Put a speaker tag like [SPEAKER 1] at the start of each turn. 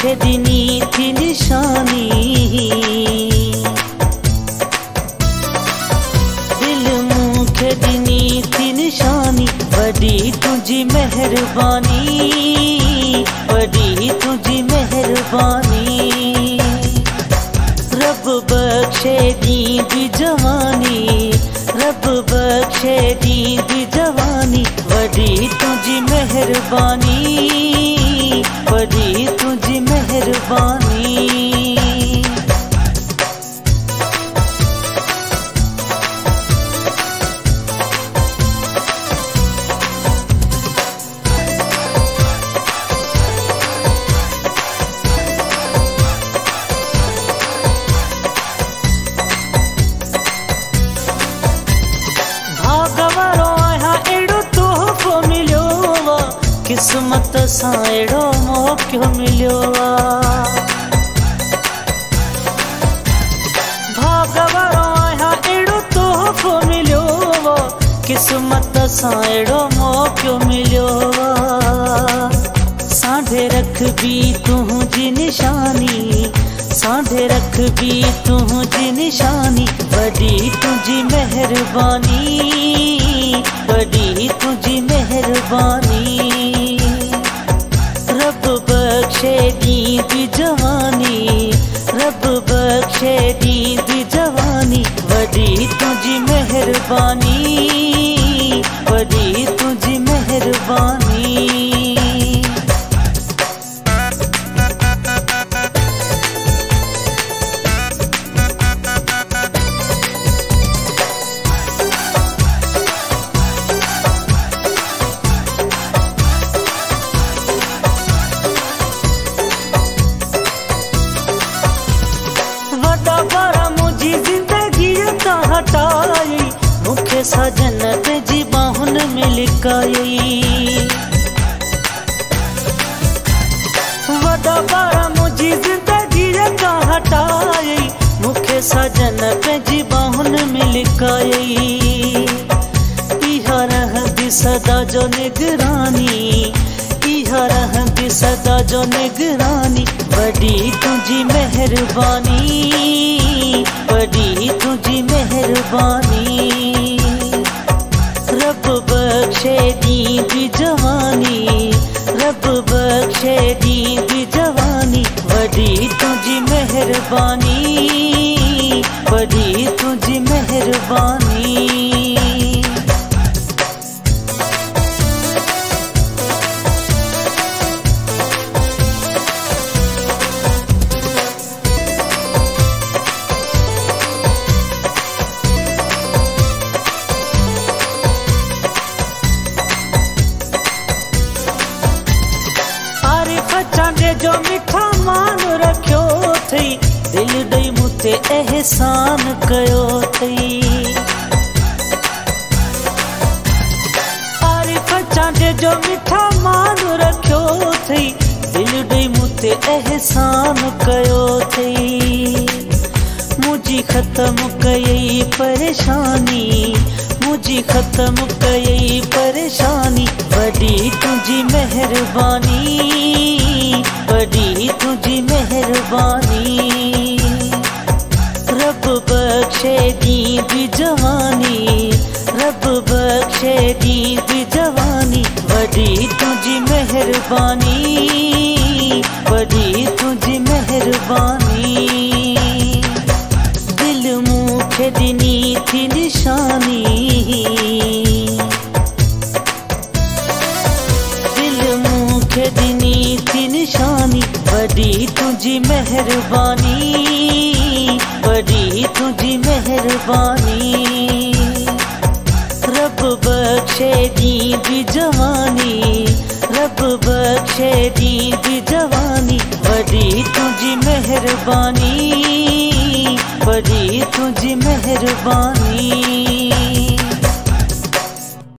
[SPEAKER 1] मूंखे ॾिनी थी निशानी, दिल मूंखे ॾिनी थी निशानी, वॾी तुंहिंजी महिरबानी, वॾी तुंहिंजी महिरबानी। रब बख्शे ॾींदी जवानी, रब बख्शे ॾींदी जवानी, वॾी तुंहिंजी महिरबानी, वॾी तुंहिंजी महिरबानी। किस्मत सां अहिड़ो मौक़ो मिलियो आहे, भाग वारो आहियां अहिड़ो तोहफ़ो मिलियो आहे, किस्मत सां अहिड़ो मौक़ो मिलियो आहे। सांढे रखबी तुंहिंजी निशानी, सांढे रखबी तुंहिंजी निशानी, वॾी तुंहिंजी महिरबानी, वॾी तुंहिंजी महिरबानी। रब बख्शे ॾींदी जवानी, रब बख्शे ॾींदी जवानी, वॾी तुंहिंजी महिरबानी, वॾी तुंहिंजी महिरबानी। हटाई मूंखे सजन जी बाहुन में लिकाई, वॾा ॿार मुंहिंजी ज़िंदगी का हटाई, मूंखे सजन जी बाहुन में लिकाई। इहा रहंदी सदा जो निगरानी, इहा रहंदी सदा जो निगरानी, वॾी तुंहिंजी महिरबानी, वॾी तुंहिंजी महिरबानी। रब बख्शे ॾींदी जवानी, रब बख्शे ॾींदी जवानी, वॾी तुंहिंजी महिरबानी, वॾी तुंहिंजी महिरबानी। चांडे जो मिठा मान रखियो थई, दिल ॾेई मूंते एहसान कयो थई। आरिफ़ चांडे जो मिठा मान रखियो थई, दिल ॾेई मूंते एहसान कयो थई। मुंहिंजी ख़त्म कयई परेशानी, मुंहिंजी ख़त्म कयई परेशानी, वॾी तुंहिंजी महिरबानी, वॾी तुंहिंजी महिरबानी। रब बख्शे ॾींदी जवानी, रब बख्शे ॾींदी जवानी, वॾी तुंहिंजी महिरबानी, वॾी तुंहिंजी महिरबानी। दिल मूंखे ॾिनी थी निशानी, दिल मूंखे ॾिनी थी निशानी, वॾी तुंहिंजी महिरबानी, वॾी तुंहिंजी महिरबानी। रब बख्शे ॾींदी जवानी, रब बख्शे ॾींदी जवानी, वॾी तुंहिंजी महिरबानी, वॾी तुंहिंजी महिरबानी।